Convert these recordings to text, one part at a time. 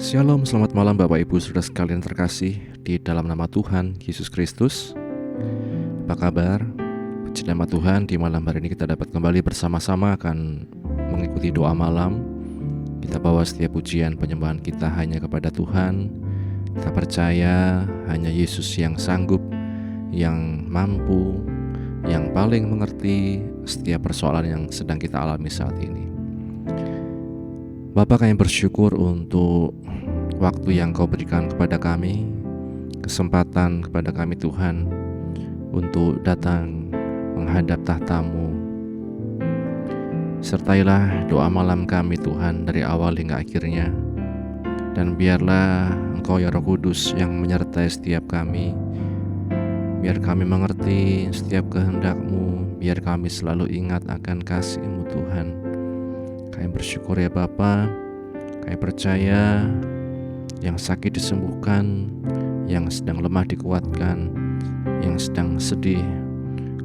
Shalom, selamat malam Bapak Ibu Saudara sekalian terkasih di dalam nama Tuhan Yesus Kristus. Apa kabar? Puji nama Tuhan, di malam hari ini kita dapat kembali bersama-sama akan mengikuti doa malam. Kita bawa setiap pujian penyembahan kita hanya kepada Tuhan. Kita percaya hanya Yesus yang sanggup, yang mampu, yang paling mengerti setiap persoalan yang sedang kita alami saat ini. Bapa, kami bersyukur untuk waktu yang Kau berikan kepada kami, kesempatan kepada kami Tuhan untuk datang menghadap tahta-Mu. Sertailah doa malam kami Tuhan dari awal hingga akhirnya, dan biarlah Engkau ya Roh Kudus yang menyertai setiap kami. Biar kami mengerti setiap kehendak-Mu, biar kami selalu ingat akan kasih-Mu Tuhan. Kami bersyukur ya Bapa, kami percaya yang sakit disembuhkan, yang sedang lemah dikuatkan, yang sedang sedih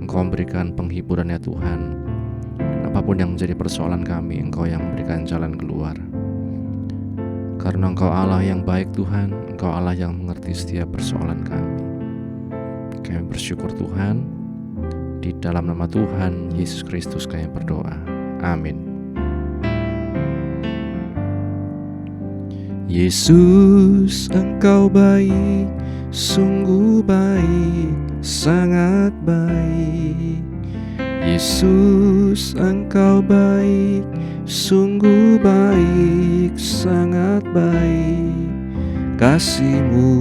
Engkau memberikan penghiburan ya Tuhan. Apapun yang menjadi persoalan kami, Engkau yang memberikan jalan keluar. Karena Engkau Allah yang baik Tuhan, Engkau Allah yang mengerti setiap persoalan kami. Kami bersyukur Tuhan, di dalam nama Tuhan Yesus Kristus kami berdoa. Amin. Yesus, Engkau baik, sungguh baik, sangat baik. Yesus, Engkau baik, sungguh baik, sangat baik. Kasih-Mu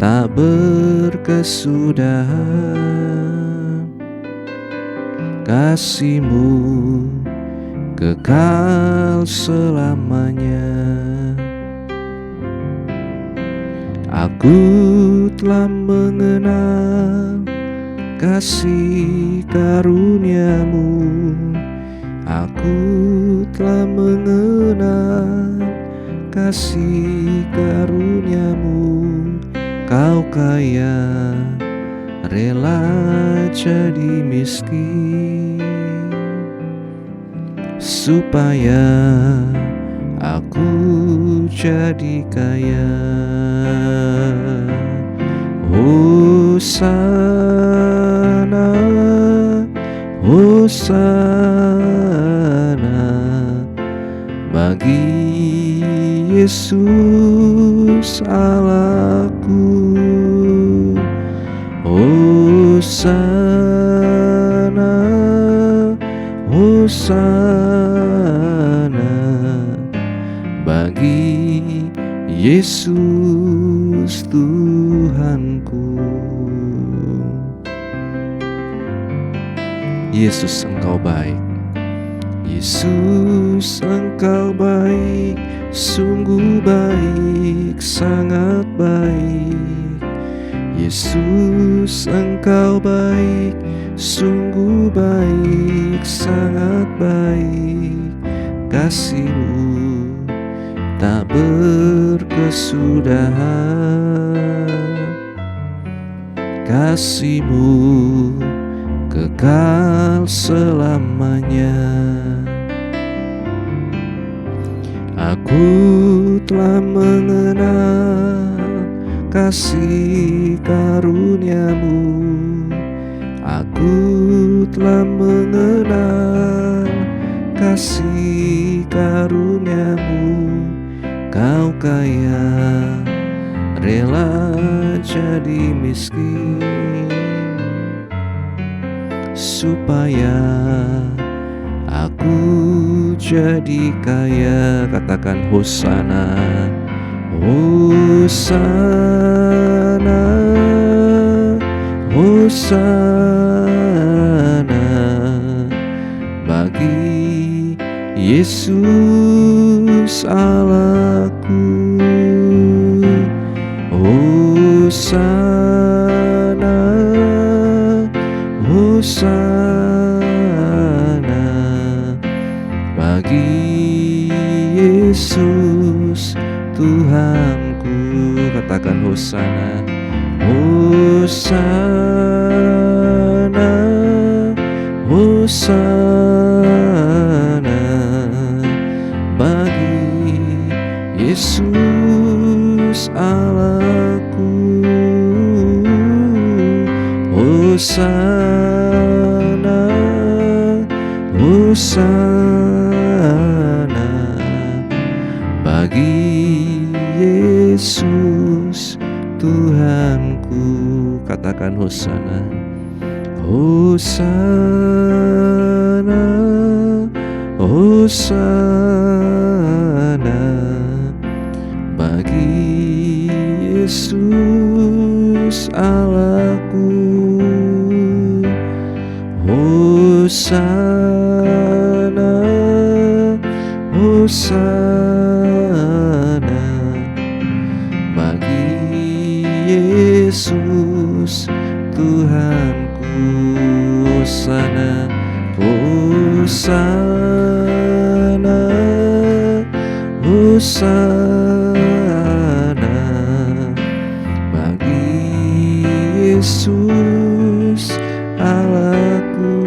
tak berkesudahan, kasih-Mu kekal selamanya. Aku telah mengenal kasih karunia-Mu, aku telah mengenal kasih karunia-Mu. Kau kaya, rela jadi miskin, supaya aku jadi kaya. Hosana, Hosana bagi Yesus Allahku. Hosana, Hosana bagi Yesus Tuhanku. Yesus, Engkau baik. Yesus, Engkau baik, sungguh baik, sangat baik. Yesus, Engkau baik, sungguh baik, sangat baik. Kasih-Mu tak berkesudahan, kasih-Mu kekal selamanya. Aku telah mengenal kasih karunia-Mu, aku telah mengenal kasih karunia-Mu. Kau kaya, rela jadi miskin, supaya aku jadi kaya. Katakan Hosana, Hosana, Hosana bagi Yesus Allahku. Hosana, Hosana bagi Yesus Tuhanku. Katakan Hosana, Hosana, Hosana bagi Yesus Allahku. Hosana, Hosana bagi Yesus Tuhanku. Katakan Hosana. Hosana, Hosana bagi Yesus Allahku. Hosana, Hosana bagi Yesus Tuhanku. Hosana, Hosana, Hosana bagi Yesus Allahku.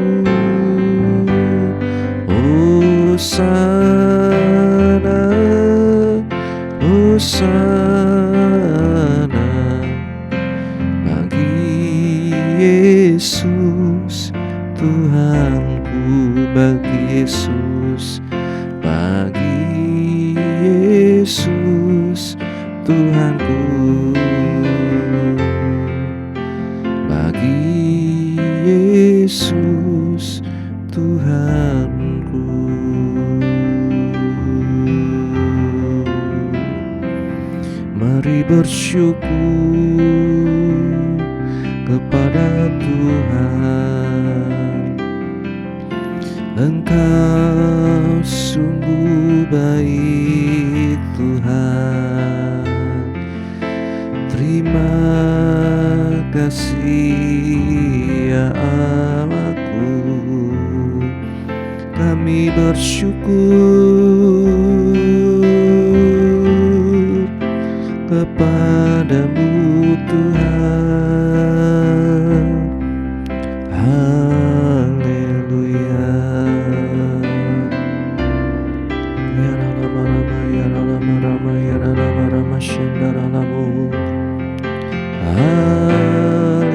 Hosana, Hosana bagi Yesus Tuhanku. Bagi Yesus, bagi Yesus Tuhanku. Bagi Yesus Tuhanku. Mari bersyukur kepada Tuhan. Engkau sungguh baik Tuhan. Terima kasih ya Allahku. Kami bersyukur kepadamu Tuhan. Haleluya. Ya Rama Rama, ya Rama Rama, ya Rama Rama Shendaralamu. Haleluya.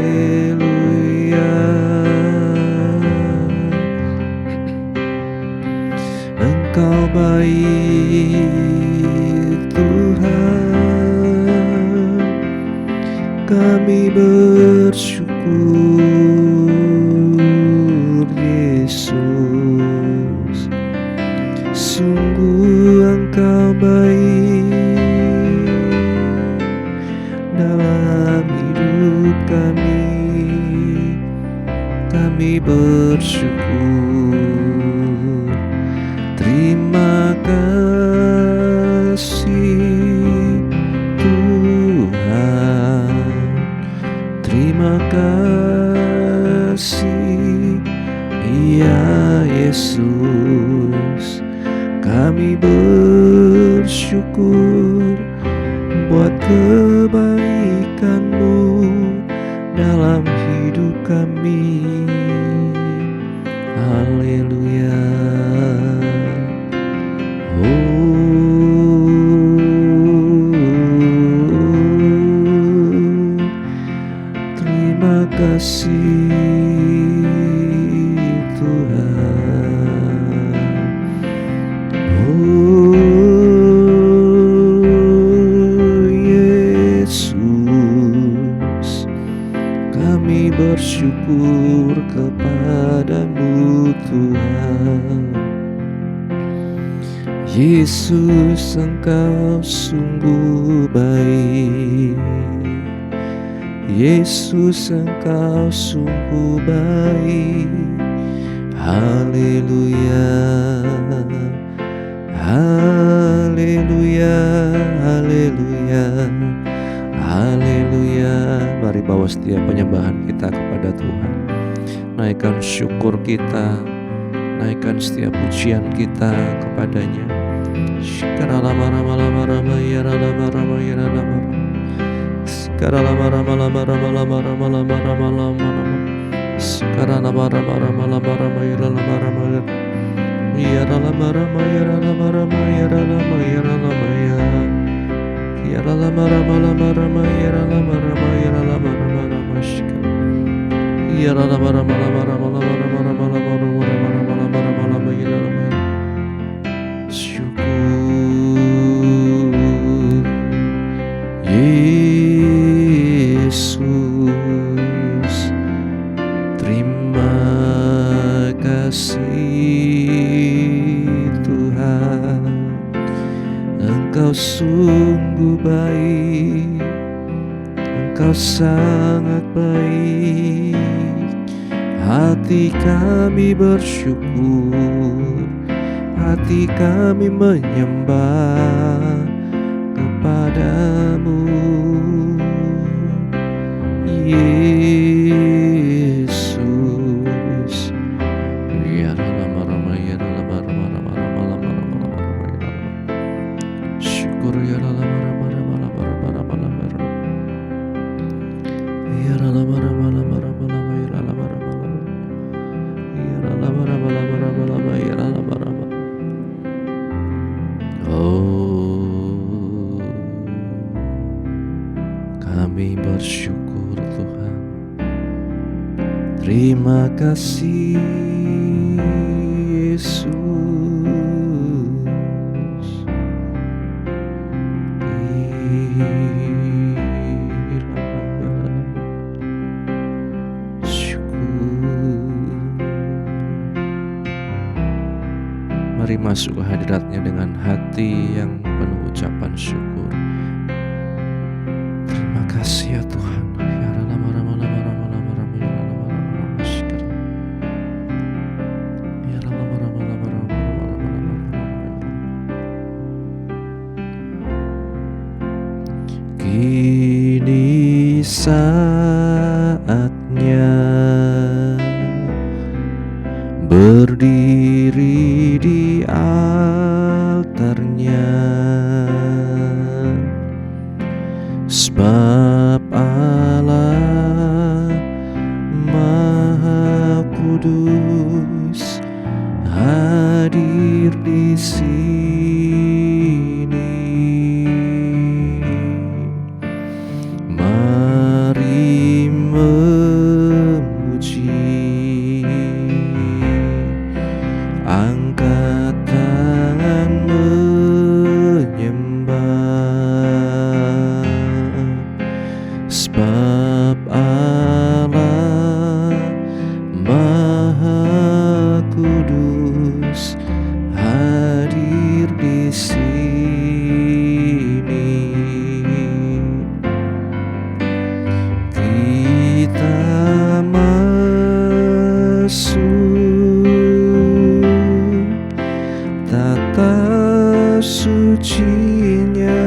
Engkau baik Tuhan. Kami bersyukur Yesus. Sungguh Engkau baik dalam hidup kami. Kami bersyukur. Terima kasih Tuhan. Terima kasih ya Yesus. Kami bersyukur buat kebaikan-Mu dalam hidup kami. Haleluya. Terima kasih Tuhan. Yesus, kami bersyukur kepadamu Tuhan. Yesus, Engkau sungguh baik. Yesus, Engkau sungguh baik. Haleluya, haleluya, haleluya, haleluya. Mari bawa setiap penyembahan kita kepada Tuhan. Naikkan syukur kita, naikkan setiap pujian kita kepadanya. Ya Syukur Yesus, terima kasih Tuhan, Engkau sungguh baik, Engkau sangat baik. Hati kami bersyukur, hati kami menyembah kepadamu, Yesus. Ya Rama Rama ya Rama Rama Rama Rama Rama Rama Rama ya Rama. Syukur ya Rama Rama Rama Rama Rama Rama Rama Rama. Ya Rama Rama Rama Rama Rama ya Rama Rama Rama. Ya Rama Rama Rama Rama Rama ya Rama Rama. Oh, kami bersyukur Tuhan. Terima kasih Yesus. Mari masuk ke hadirat-Nya dengan hati yang penuh ucapan syukur. Terima kasih ya Tuhan. Ya Rama Rama Rama Rama Rama Rama ya Rama Rama Rama Syukur. Ya Rama Rama Rama Rama Rama Rama Rama Rama. Kini saatnya berdiri di altarnya, sebab Allah Maha Kudus hadir di sini. Mari memuji, angkat tangan menyembah, sebab Allah Maha Kudus hadir di sini. Kita masuk tata suci-Nya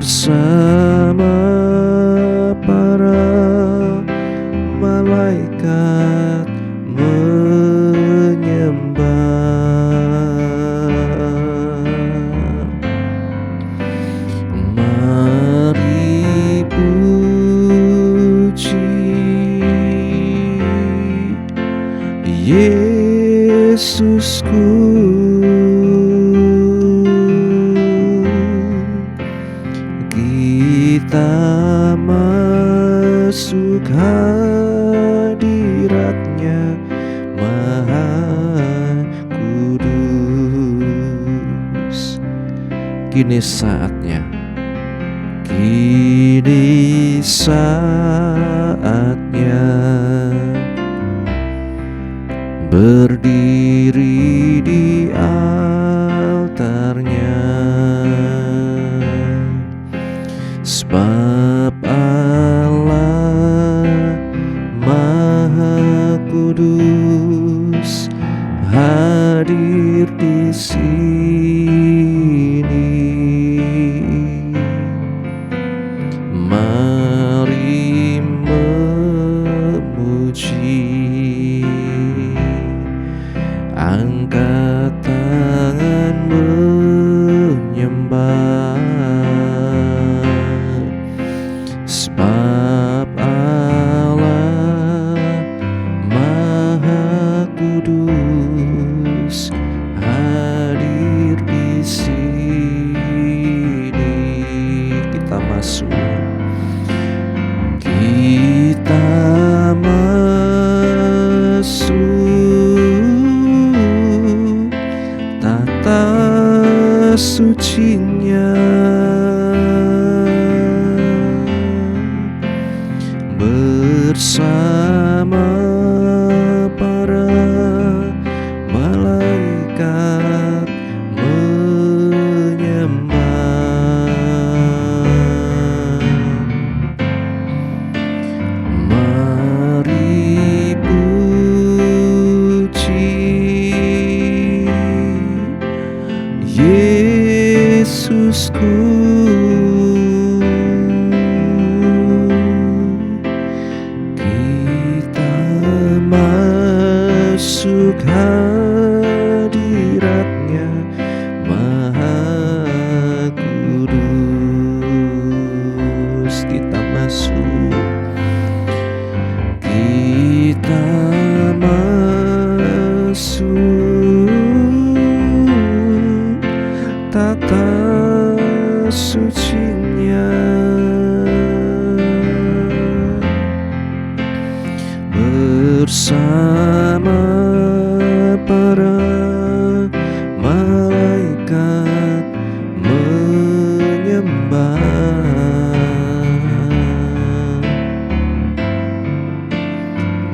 bersama para malaikat menyembah. Mari puji Yesusku, kita masuk hadirat-Nya Maha Kudus. Kini saatnya, kini saatnya berdiri di altar-Nya, sebab Allah Maha Kudus hadir di sini. Mari memuji, angkat tangan menyembah, sebab Allah Maha Kudus hadir masuk, kita masuk tata sucinya, bersama para malaikat menyembah. Mari puji Yesusku, kita masuk hadiratnya Maha Kudus. Kita masuk, kita masuk tata sucinya, bersama para malaikat menyembah.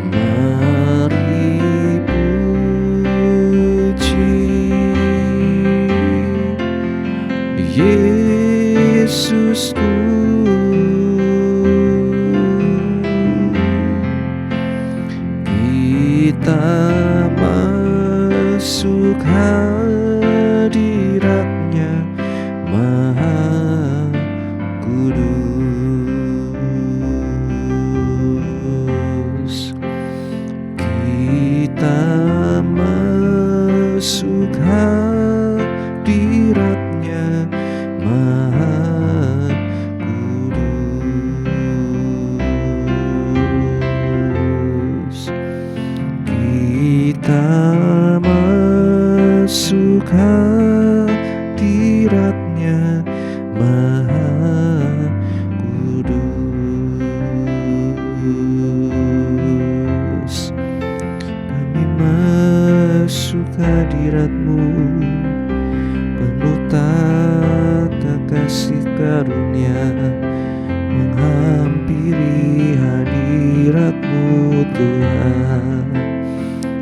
Mari puji Yesusku, kita masuk hadiratnya Maha Kudus. Kita masuk hadiratnya Maha Kudus. Kita masuk hadiratnya Maha Kudus. Kami masuk hadirat-Mu, penuh tata kasih karunia, menghampiri hadirat-Mu Tuhan.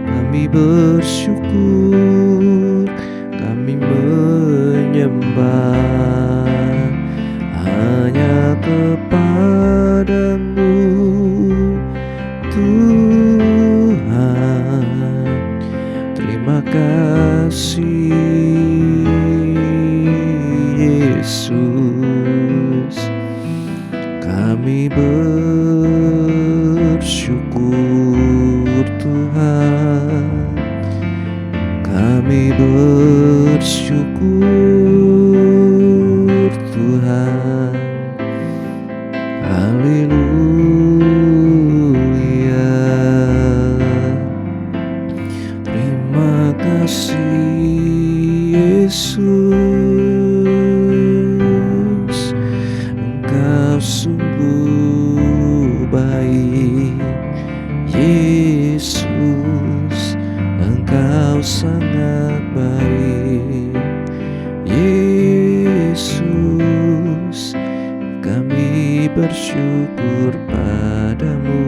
Kami bersyukur, kami menyembah hanya kepada-Mu Tuhan. Terima kasih Yesus, kami bersyukur Tuhan, kami bersyukur Tuhan. Haleluya. Terima kasih Yesus, Engkau sungguh baik. Yesus, Engkau sangat baik. Yesus, kami bersyukur padamu.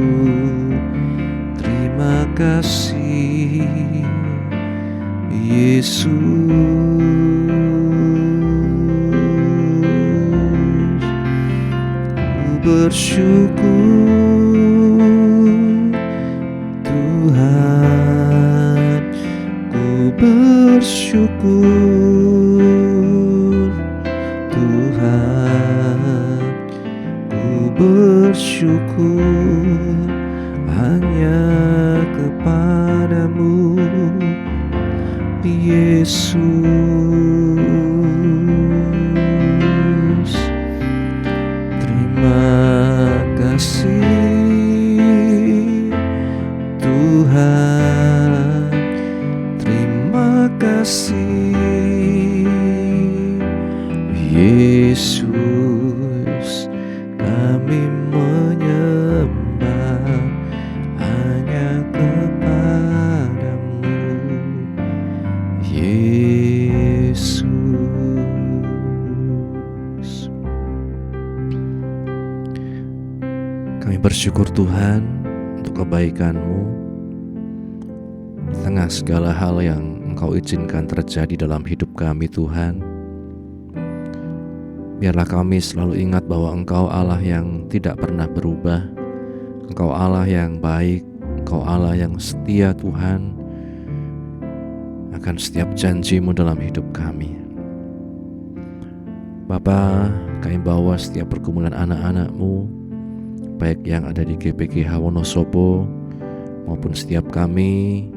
Terima kasih Yesus. Ku bersyukur Tuhan, ku bersyukur Tuhan, ku bersyukur hanya kepadamu Yesus. Terima kasih Tuhan, terima kasih Yesus. Yesus. Kami bersyukur Tuhan untuk kebaikan-Mu di tengah segala hal yang Engkau izinkan terjadi dalam hidup kami Tuhan. Biarlah kami selalu ingat bahwa Engkau Allah yang tidak pernah berubah. Engkau Allah yang baik, Engkau Allah yang setia Tuhan akan setiap janji-Mu dalam hidup kami. Bapa, kami bawa setiap pergumulan anak-anak-Mu, baik yang ada di GPGH Wonosobo maupun setiap kami,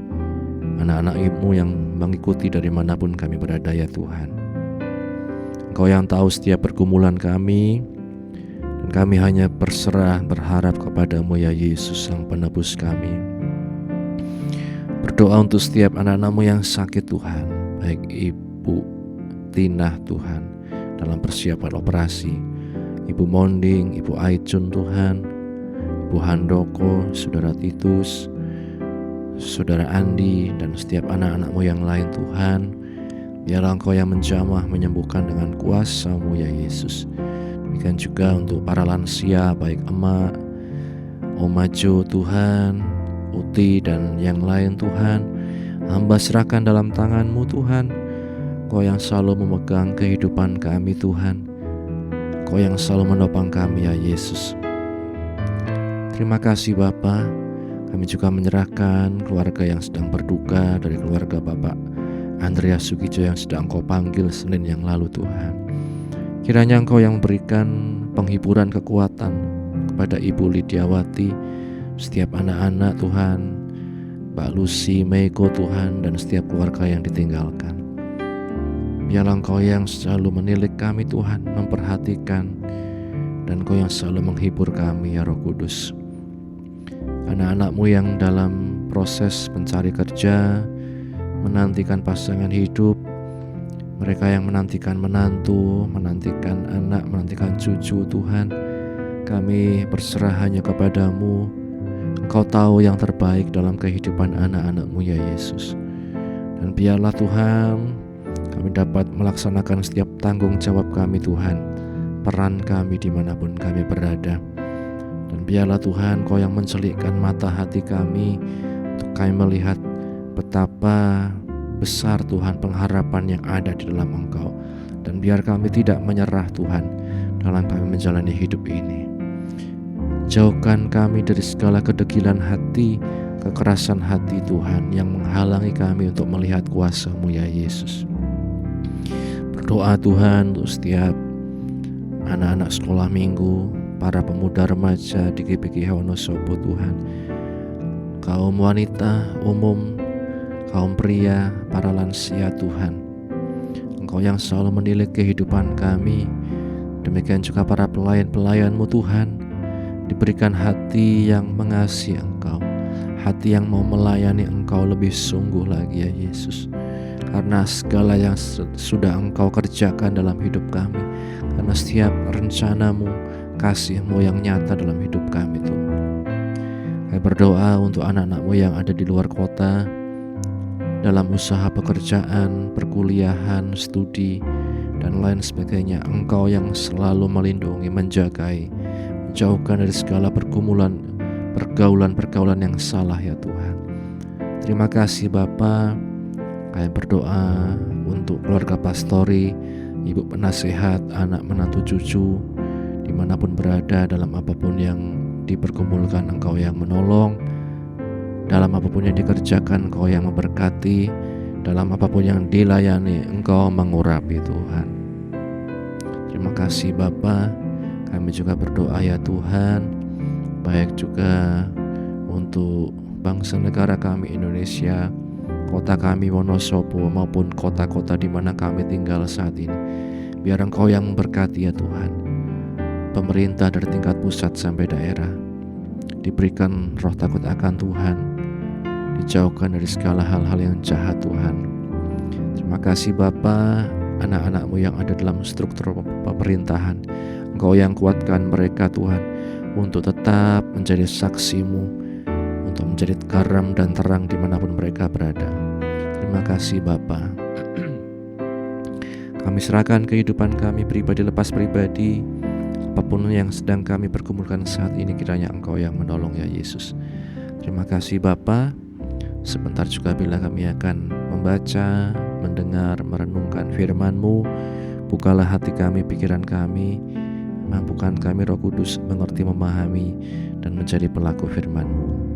anak-anak-Mu yang mengikuti dari manapun kami berada ya Tuhan. Engkau yang tahu setiap pergumulan kami, dan kami hanya berserah berharap kepada-Mu ya Yesus Sang Penebus kami. Berdoa untuk setiap anak-anak-Mu yang sakit Tuhan, baik Ibu Tina Tuhan dalam persiapan operasi, Ibu Monding, Ibu Aicun Tuhan, Ibu Handoko, Saudara Titus, Saudara Andi, dan setiap anak-anak-Mu yang lain Tuhan. Biarlah Engkau yang menjamah menyembuhkan dengan kuasa-Mu ya Yesus. Demikian juga untuk para lansia, baik emak, Oma Jo Tuhan, Uti dan yang lain Tuhan. Hamba serahkan dalam tangan-Mu Tuhan. Engkau yang selalu memegang kehidupan kami Tuhan. Engkau yang selalu menopang kami ya Yesus. Terima kasih Bapa. Kami juga menyerahkan keluarga yang sedang berduka dari keluarga Bapak Andreas Sugijo yang sedang Engkau panggil Senin yang lalu Tuhan. Kiranya Engkau yang memberikan penghiburan kekuatan kepada Ibu Lidiawati, setiap anak-anak Tuhan, Mbak Lucy, Meiko Tuhan, dan setiap keluarga yang ditinggalkan. Biarlah Engkau yang selalu menilik kami Tuhan, memperhatikan, dan Engkau yang selalu menghibur kami ya Roh Kudus. Anak-anak-Mu yang dalam proses mencari kerja, menantikan pasangan hidup, mereka yang menantikan menantu, menantikan anak, menantikan cucu Tuhan, kami berserah hanya kepada-Mu. Engkau tahu yang terbaik dalam kehidupan anak-anak-Mu ya Yesus. Dan biarlah Tuhan, kami dapat melaksanakan setiap tanggung jawab kami Tuhan, peran kami dimanapun kami berada. Dan biarlah Tuhan Kau yang mencelikkan mata hati kami, untuk kami melihat betapa besar Tuhan pengharapan yang ada di dalam Engkau. Dan biar kami tidak menyerah Tuhan dalam kami menjalani hidup ini. Jauhkan kami dari segala kedegilan hati, kekerasan hati Tuhan yang menghalangi kami untuk melihat kuasa-Mu ya Yesus. Berdoa Tuhan untuk setiap anak-anak sekolah minggu, para pemuda remaja di GPGH Wonosobo Tuhan, kaum wanita umum, kaum pria, para lansia Tuhan. Engkau yang selalu menilik kehidupan kami. Demikian juga para pelayan-pelayan-Mu Tuhan, diberikan hati yang mengasihi Engkau, hati yang mau melayani Engkau lebih sungguh lagi ya Yesus. Karena segala yang sudah Engkau kerjakan dalam hidup kami, karena setiap rencana-Mu, kasih-Mu yang nyata dalam hidup kami Tuhan. Kami berdoa untuk anak-anak-Mu yang ada di luar kota, dalam usaha pekerjaan, perkuliahan, studi, dan lain sebagainya. Engkau yang selalu melindungi, menjagai, menjauhkan dari segala pergaulan-pergaulan yang salah ya Tuhan. Terima kasih Bapa. Kami berdoa untuk keluarga pastori, ibu penasehat, anak menantu cucu, dimanapun berada, dalam apapun yang dipergumulkan Engkau yang menolong, dalam apapun yang dikerjakan Engkau yang memberkati, dalam apapun yang dilayani Engkau mengurapi Tuhan. Terima kasih Bapa. Kami juga berdoa ya Tuhan, baik juga untuk bangsa negara kami Indonesia, kota kami Wonosobo maupun kota-kota di mana kami tinggal saat ini. Biar Engkau yang memberkati ya Tuhan. Pemerintah dari tingkat pusat sampai daerah diberikan roh takut akan Tuhan, dijauhkan dari segala hal-hal yang jahat Tuhan. Terima kasih Bapa. Anak-anak-Mu yang ada dalam struktur pemerintahan, Engkau yang kuatkan mereka Tuhan, untuk tetap menjadi saksi-Mu, untuk menjadi garam dan terang dimanapun mereka berada. Terima kasih Bapa. Kami serahkan kehidupan kami pribadi lepas pribadi, apapun yang sedang kami pergumulkan saat ini, kiranya Engkau yang menolong ya Yesus. Terima kasih Bapa. Sebentar juga bila kami akan membaca, mendengar, merenungkan firman-Mu, bukalah hati kami, pikiran kami, mampukan kami Roh Kudus mengerti, memahami, dan menjadi pelaku firman-Mu.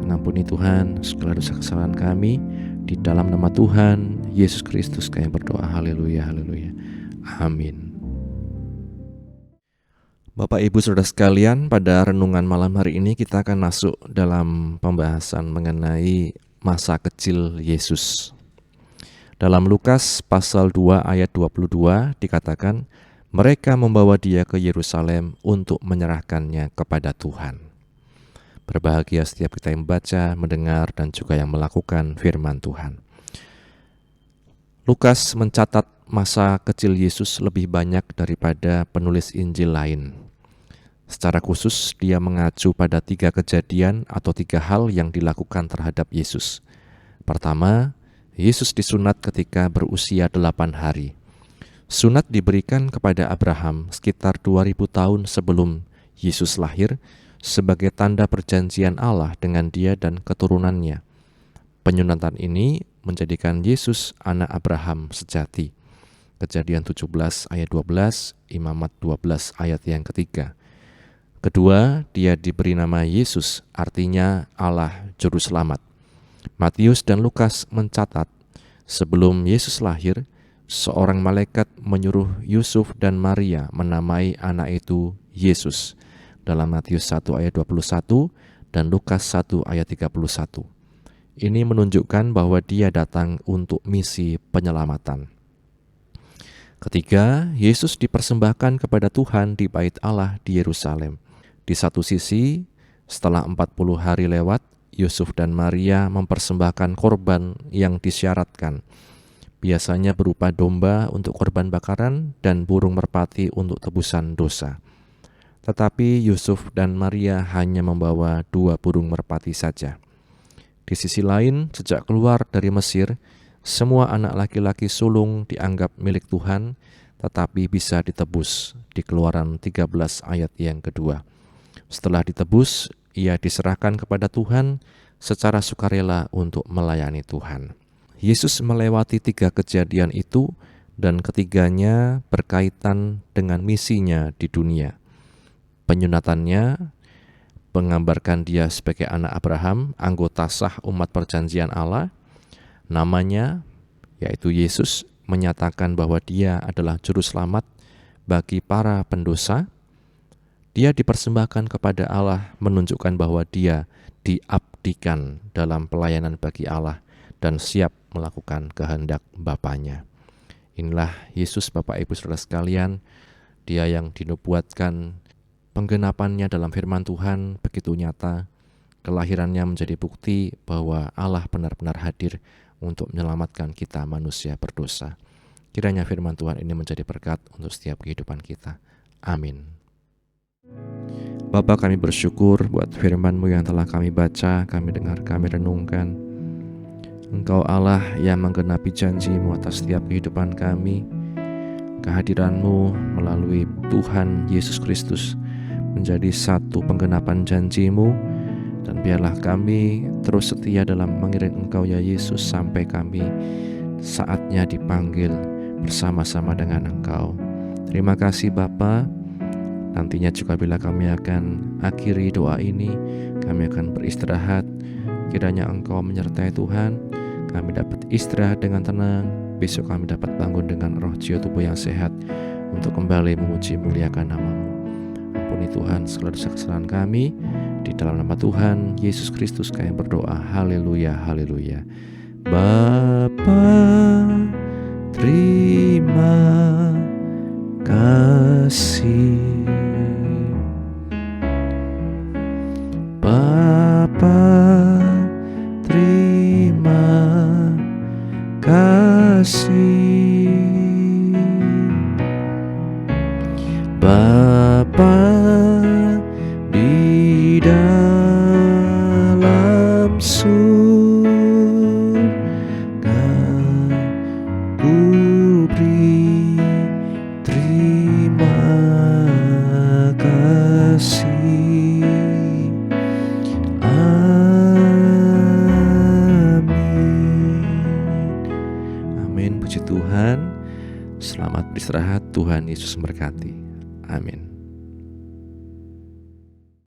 Mengampuni Tuhan segala dosa kesalahan kami, di dalam nama Tuhan Yesus Kristus kami berdoa. Haleluya, haleluya, amin. Bapak Ibu Saudara sekalian, pada renungan malam hari ini kita akan masuk dalam pembahasan mengenai masa kecil Yesus. Dalam Lukas pasal 2 ayat 22 dikatakan, mereka membawa dia ke Yerusalem untuk menyerahkannya kepada Tuhan. Berbahagia setiap kita yang membaca, mendengar, dan juga yang melakukan firman Tuhan. Lukas mencatat masa kecil Yesus lebih banyak daripada penulis Injil lain. Secara khusus, dia mengacu pada 3 kejadian atau 3 hal yang dilakukan terhadap Yesus. Pertama, Yesus disunat ketika berusia 8 hari. Sunat diberikan kepada Abraham sekitar 2000 tahun sebelum Yesus lahir, sebagai tanda perjanjian Allah dengan dia dan keturunannya. Penyunatan ini menjadikan Yesus anak Abraham sejati. Kejadian 17 ayat 12, Imamat 12 ayat yang ketiga. Kedua, dia diberi nama Yesus, artinya Allah Juru Selamat. Matius dan Lukas mencatat, sebelum Yesus lahir, seorang malaikat menyuruh Yusuf dan Maria menamai anak itu Yesus, dalam Matius 1 ayat 21 dan Lukas 1 ayat 31. Ini menunjukkan bahwa dia datang untuk misi penyelamatan. Ketiga, Yesus dipersembahkan kepada Tuhan di bait Allah di Yerusalem. Di satu sisi, setelah 40 hari lewat, Yusuf dan Maria mempersembahkan korban yang disyaratkan. Biasanya berupa domba untuk korban bakaran dan burung merpati untuk tebusan dosa. Tetapi Yusuf dan Maria hanya membawa 2 burung merpati saja. Di sisi lain, sejak keluar dari Mesir, semua anak laki-laki sulung dianggap milik Tuhan, tetapi bisa ditebus di Keluaran 13 ayat yang kedua. Setelah ditebus, ia diserahkan kepada Tuhan secara sukarela untuk melayani Tuhan. Yesus melewati 3 kejadian itu, dan ketiganya berkaitan dengan misinya di dunia. Penyunatannya menggambarkan dia sebagai anak Abraham, anggota sah umat perjanjian Allah. Namanya, yaitu Yesus, menyatakan bahwa dia adalah juru selamat bagi para pendosa. Dia dipersembahkan kepada Allah, menunjukkan bahwa dia diabdikan dalam pelayanan bagi Allah dan siap melakukan kehendak Bapanya. Inilah Yesus, Bapak Ibu Saudara sekalian, dia yang dinubuatkan. Penggenapannya dalam firman Tuhan begitu nyata. Kelahirannya menjadi bukti bahwa Allah benar-benar hadir untuk menyelamatkan kita manusia berdosa. Kiranya firman Tuhan ini menjadi berkat untuk setiap kehidupan kita. Amin. Bapa, kami bersyukur buat firman-Mu yang telah kami baca, kami dengar, kami renungkan. Engkau Allah yang menggenapi janji-Mu atas setiap kehidupan kami. Kehadiran-Mu melalui Tuhan Yesus Kristus menjadi satu penggenapan janji-Mu, dan biarlah kami terus setia dalam mengiring Engkau ya Yesus sampai kami saatnya dipanggil bersama-sama dengan Engkau. Terima kasih Bapa. Nantinya juga bila kami akan akhiri doa ini, kami akan beristirahat. Kiranya Engkau menyertai Tuhan, kami dapat istirahat dengan tenang. Besok kami dapat bangun dengan roh jiwa tubuh yang sehat untuk kembali memuji muliakan nama-Mu. Ampuni Tuhan segala dosa kesalahan kami. Di dalam nama Tuhan Yesus Kristus kami berdoa. Haleluya, haleluya. Bapa, terima kasih. Bapa, terima kasih. Bapa di dalam surga, Tuhan. Selamat beristirahat, Tuhan Yesus memberkati. Amin.